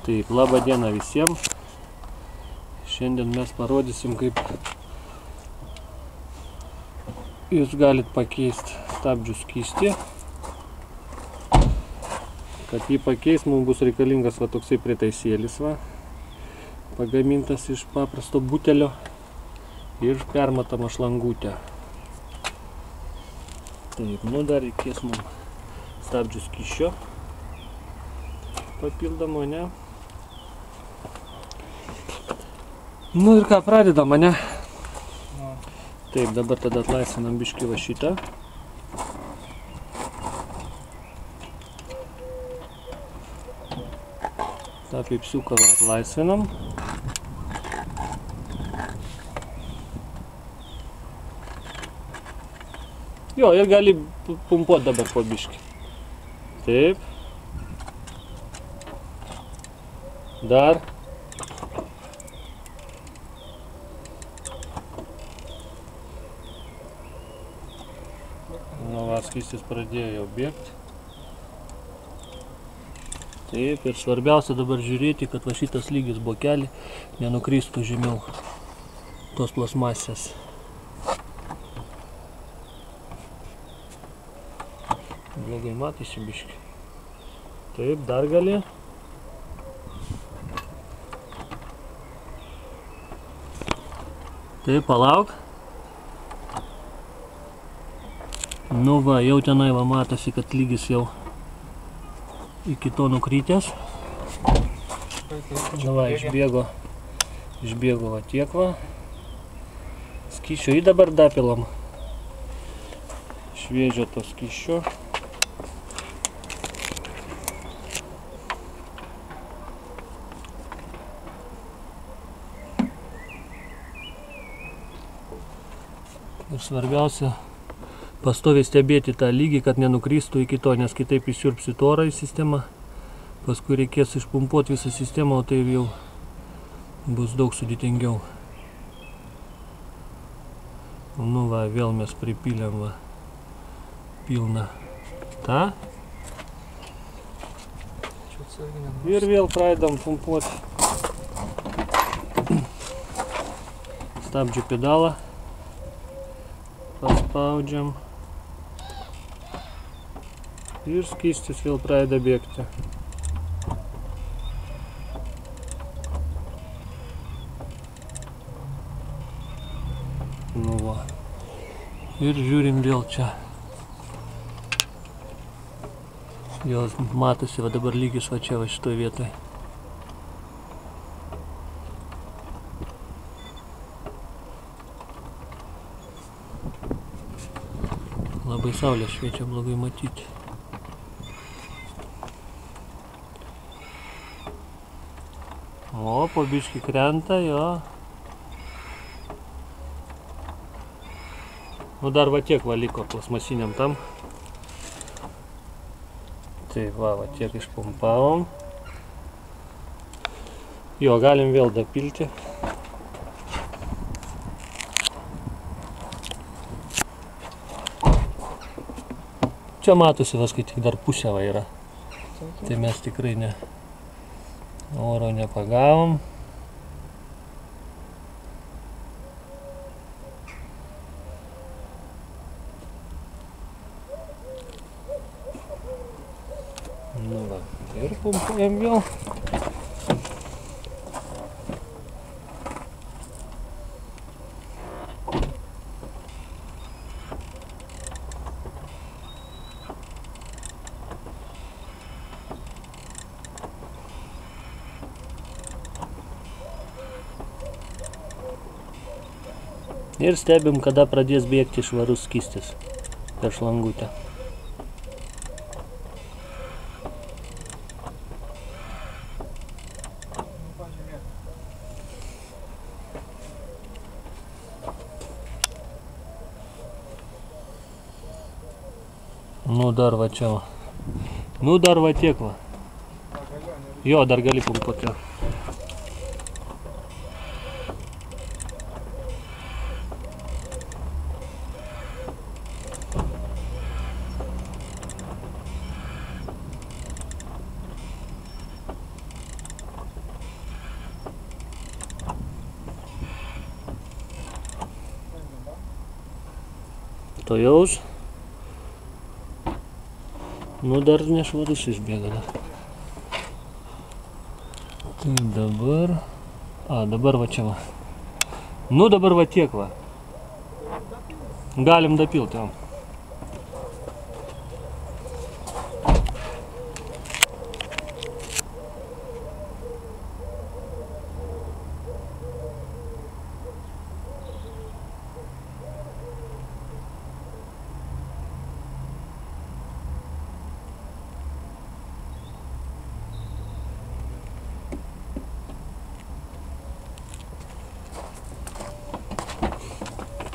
Taip, labą dieną visiems. Šiandien mes parodysim, kaip jūs galit pakeisti stabdžių skystį. Kad jį pakeis, mums bus reikalingas va toksai pritaisėlis, va, pagamintas iš paprasto butelio ir permatama šlangutė. Taip, nu dar reikės mums stabdžių skysčio papildomo, ne? Nu ir ką, pradedam, ne? Taip, dabar tada atlaisvinam biškį va šitą. Tą pipsiuką atlaisvinam. Jo, ir gali pumpuoti dabar po biškį. Taip. Dar. Nu, va, skystis pradėjo jau bėgti. Taip, ir svarbiausia dabar žiūrėti, kad va šitas lygis bokelį nenukristų žemiau tos plasmasės. Blogai matosi biškį. Taip, dar gali. Taip, palauk. Nu va, jau tenai va matosi, kad lygis jau iki to nukrytęs. Nu va, išbėgo va tiek va. Skysčio į dabar dapilam. Šviežio to skysčio. Ir svarbiausia, pastoviai stebėti tą lygį, kad nenukristų iki to, nes kitaip įsiurbsit orą į sistemą. Paskui reikės išpumpuoti visą sistemą, o tai jau bus daug sudėtingiau. Nu va, vėl mes pripylėm va pilną tą. Ir vėl pradedam pumpuoti stabdžių pedalą. Paspaudžiam. Ir skystis vėl pradeda bėgti. Nu va. Ir žiūrim vėl čia. Jos matosi, va dabar lygis va čia, va šitoj vietoj. Labai saulė šviečia, blogai matyti. O, po biškį krenta, jo. Nu dar va tiek va liko plasmasiniam tam. Tai va tiek išpumpavom. Jo, galim vėl dapilti. Čia matosi, kai tik dar pusė va yra. Tai mes tikrai oro nepagavom. Nu va, ir pumpuojam vėl. Ir stebim, kada pradės bėgti švarus skystis per šlangutę. Nu dar va čia va. Nu dar va tiek va. Jo, dar gali pumpuoti. tuojaus. Nu, dar nešvarus išbėga dar. Tai dabar... dabar va čia va. Nu, dabar va tiek va. Galim dapilti jau.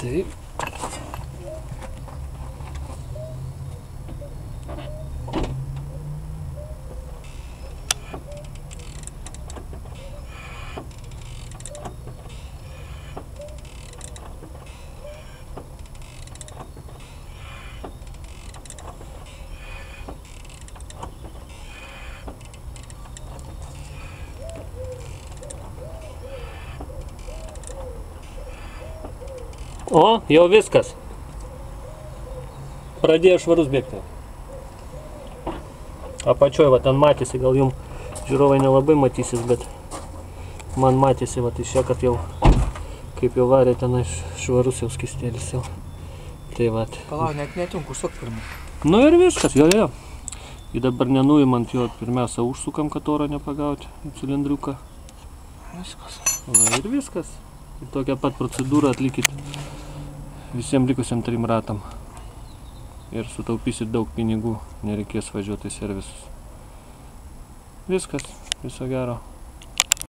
Taip. O, jau viskas. Pradėjo švarus bėgti. Apačioj, va, ten matėsi, gal jums žiūrovai nelabai matysis, bet man matėsi, va, iš čia, kad jau, kaip jau varė ten švarus jau skystėlis jau. Tai va. Palauk, net netunk, užsuk pirmą. Nu ir viskas, jo. Ir dabar nenuimant jo, pirmiausia užsukam, kad oro nepagauti į cilindriuką. Viskas. Va, ir viskas. Ir tokią pat procedūrą atlikit visiems likusiam 3 ratam. Ir sutaupysit daug pinigų, nereikės važiuoti į servisus. Viskas, viso gero.